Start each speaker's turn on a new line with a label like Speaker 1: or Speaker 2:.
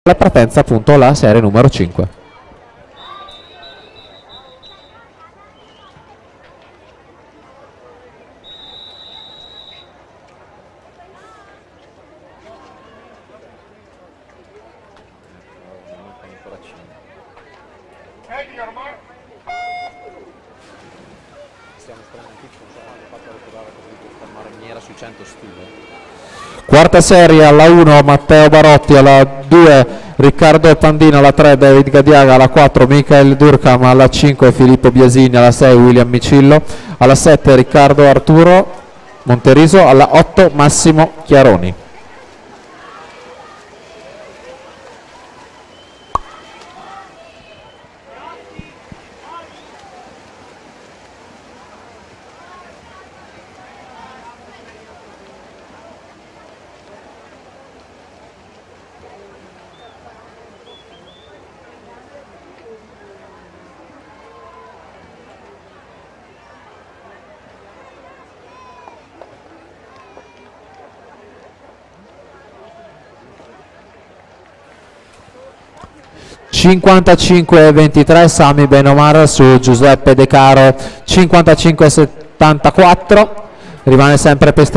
Speaker 1: la partenza appunto la serie numero 5. Quarta serie, alla 1 Matteo Barotti, alla 2 Riccardo Pandino, alla 3 David Gadiaga, alla 4 Michael Durkam, alla 5 Filippo Biasini, alla 6 William Micillo, alla 7 Riccardo Arturo Monteriso, alla 8 Massimo Chiaroni. (55-23) Sami Benomar su Giuseppe De Caro, 55-74, rimane sempre per